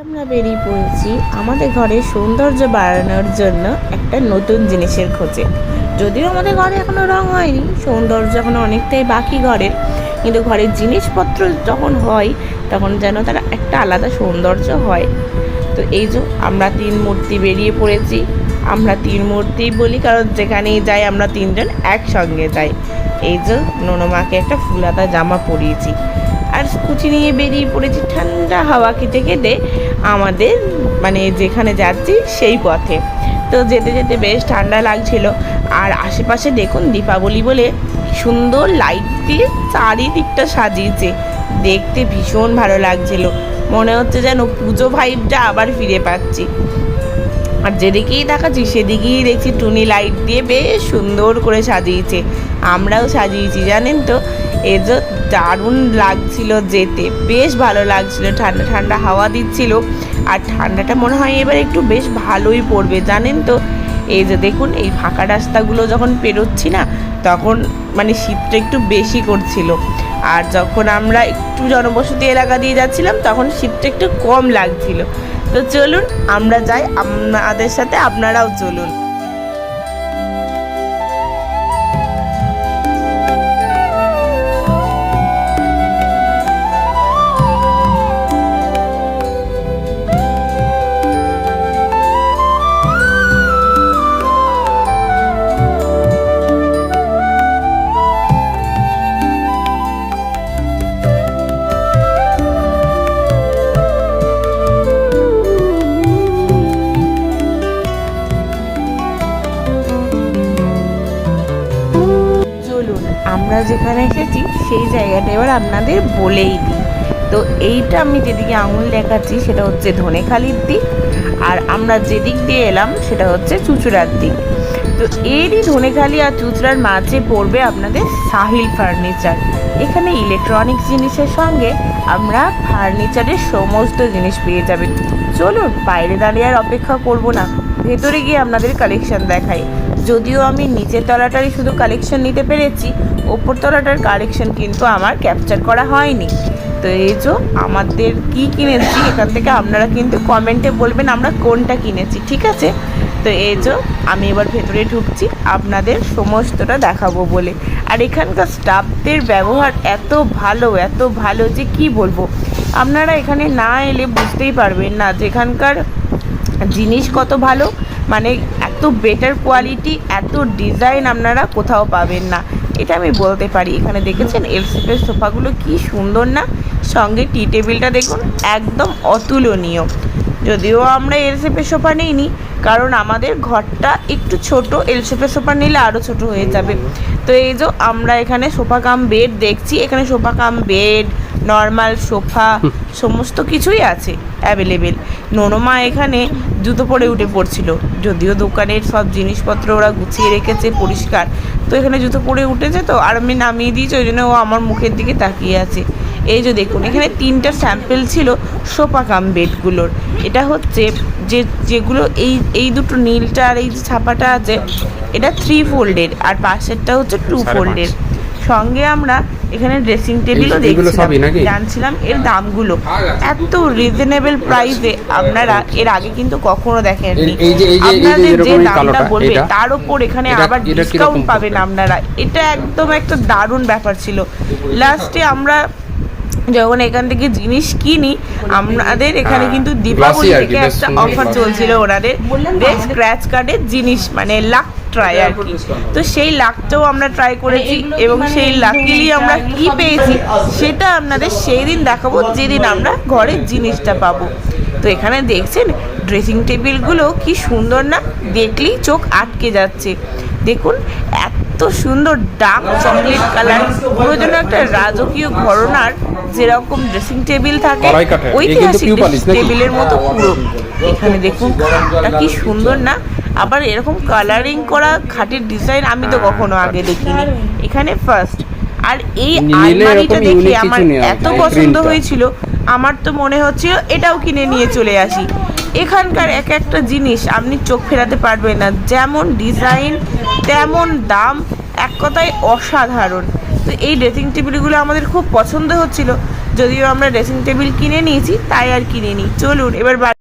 আমরা বেরিয়ে পড়েছি আমাদের ঘরের সৌন্দর্য বাড়ানোর জন্য একটা নতুন জিনিসের খোঁজে। যদিও আমাদের ঘরে এখনো রং হয়নি, সৌন্দর্য এখনো অনেকটাই বাকি ঘরের, কিন্তু ঘরের জিনিসপত্র যখন হয় তখন যেন তারা একটা আলাদা সৌন্দর্য হয়। তো এই যে আমরা তিন মূর্তি বেরিয়ে পড়েছি। আমরা তিন মূর্তি বলি কারণ যেখানেই যাই আমরা তিনজন একসঙ্গে যাই। এই যে ননমাকে একটা ফুলাতা জামা পরিয়েছি আর কুচি নিয়ে বেরিয়ে পড়েছি ঠান্ডা হাওয়া খেতে খেতে আমাদের যেখানে যাচ্ছি সেই পথে। তো যেতে যেতে বেশ ঠান্ডা লাগছিল। আর আশেপাশে দেখুন দীপাবলি বলে সুন্দর লাইট দিয়ে চারিদিকটা সাজিয়েছে, দেখতে ভীষণ ভালো লাগছিল। মনে হচ্ছে যেন পুজো ভাইবটা আবার ফিরে পাচ্ছি। আর যেদিকেই তাকাচ্ছি সেদিকেই দেখছি টুনি লাইট দিয়ে বেশ সুন্দর করে সাজিয়েছে। আমরাও সাজিয়েছি জানেন তো। এই যে দারুণ লাগছিল, যেতে বেশ ভালো লাগছিল, ঠান্ডা ঠান্ডা হাওয়া দিচ্ছিল। আর ঠান্ডাটা মনে হয় এবার একটু বেশ ভালোই পড়বে জানেন তো। এই যে দেখুন এই ফাঁকা রাস্তাগুলো যখন পেরোচ্ছি না তখন শীতটা একটু বেশি করছিল, আর যখন আমরা একটু জনবসতি এলাকা দিয়ে যাচ্ছিলাম তখন শীতটা একটু কম লাগছিল। তো চলুন আমরা যাই, আপনাদের সাথে আপনারাও চলুন। আমরা যেখানে এসেছি সেই জায়গাটা এবার আপনাদের বলেই দিই। তো এইটা আমি যেদিকে আঙুল দেখাচ্ছি সেটা হচ্ছে ধনেখালির দিক, আর আমরা যেদিক দিয়ে এলাম সেটা হচ্ছে চুঁচুড়ার দিক। তো এরই ধনেখালি আর চুঁচুড়ার মাঝে পড়বে আপনাদের সাহিল ফার্নিচার। এখানে ইলেকট্রনিক্স জিনিসের সঙ্গে আমরা ফার্নিচারের সমস্ত জিনিস পেয়ে যাবেন। চলুন বাইরে দাঁড়িয়ে আর অপেক্ষা করব না, ভেতরে গিয়ে আপনাদের কালেকশন দেখাই। যদিও আমি নিচের তলাটারই শুধু কালেকশন নিতে পেরেছি, ওপর তলাটার কালেকশন কিন্তু আমার ক্যাপচার করা হয়নি। তো এই যে আমাদের কি কিনেছি এখান থেকে আপনারা কিন্তু কমেন্টে বলবেন আমরা কোনটা কিনেছি, ঠিক আছে? তো এই যে আমি এবার ভেতরে ঢুকছি আপনাদের সমস্তটা দেখাবো বলে। আর এখানকার স্টাফদের ব্যবহার এত ভালো যে কি বলবো, আপনারা এখানে না এলে বুঝতেই পারবেন না যে এখানকার জিনিস কত ভালো। এত বেটার কোয়ালিটি, এত ডিজাইন আপনারা কোথাও পাবেন না, এটা আমি বলতে পারি। এখানে দেখেছেন এল শেপের সোফাগুলো কি সুন্দর না, সঙ্গে টি টেবিলটা দেখুন একদম অতুলনীয়। যদিও আমরা এল শেপের সোফা নিইনি কারণ আমাদের ঘরটা একটু ছোট, এল শেপের সোফা নিলে আরও ছোট হয়ে যাবে। তো এই যে আমরা এখানে সোফা কাম বেড দেখছি, এখানে sofa cum bed, normal sofa সমস্ত কিছুই আছে অ্যাভেলেবেল। ননমা এখানে জুতো পরে উঠে পড়ছিল, যদিও দোকানের সব জিনিসপত্র ওরা গুছিয়ে রেখেছে পরিষ্কার, তো এখানে জুতো পরে উঠেছে তো, আর আমি নামিয়ে দিয়েছি, ওই জন্য ও আমার মুখের দিকে তাকিয়ে আছে। এই যে দেখুন এখানে 3টা স্যাম্পেল ছিল সোফা কাম বেডগুলোর। এটা হচ্ছে যেগুলো এই দুটো নীলটা আর এই যে ছাপাটা আছে এটা 3 ফোল্ডের, আর পাশেরটা হচ্ছে 2 ফোল্ডের। সঙ্গে আমরা এখানে ড্রেসিং টেবিলও দেখছিলাম, জানছিলাম এর দামগুলো এত রিজনেবল প্রাইসে আপনারা এর আগে কিন্তু কখনো দেখেননি। আপনাদের যে দামটা বলবে তার উপর এখানে আবার ডিসকাউন্ট পাবেন আপনারা, এটা একদম একটা দারুণ ব্যাপার ছিল। লাস্টে আমরা যখন এখান থেকে জিনিস কিনি আমাদের এখানে কিন্তু দীপাবলি থেকে একটা অফার চলছিল ওনাদের, বেশ স্ক্র্যাচ কার্ডের জিনিস লাক ট্রাই আর কি। তো সেই লাকটাও আমরা ট্রাই করেছি এবং সেই লাকিলি আমরা কি পেয়েছি সেটা আপনাদের সেই দিন দেখাবো যেদিন আমরা ঘরের জিনিসটা পাবো। তো এখানে দেখছেন ড্রেসিং টেবিলগুলো কি সুন্দর না, দেখলেই চোখ আটকে যাচ্ছে। দেখুন এত সুন্দর ডার্ক চকলেট কালার, পুরো যেন একটা রাজকীয় ঘরানার যেরকম ড্রেসিং টেবিল থাকে ঐতিহাসিক টেবিলের মতো পুরো। এখানে দেখুন খাটটা কি সুন্দর না, আবার এরকম কালারিং করা খাটের ডিজাইন আমি তো কখনো আগে দেখিনি, এখানে ফার্স্ট। আর এই আলমারিটা দেখে আমার এত পছন্দ হয়েছিল, আমার তো মনে হচ্ছিল এটাও কিনে নিয়ে চলে আসি। এখানকার এক একটা জিনিস আপনি চোখ ফেরাতে পারবেন না, যেমন ডিজাইন তেমন দাম, এক কথায় অসাধারণ। তো এই ড্রেসিং টেবিলগুলো আমাদের খুব পছন্দ হচ্ছিল, যদিও আমরা ড্রেসিং টেবিল কিনে নিয়েছি, তাই আর কিনে নিই। চলুন এবার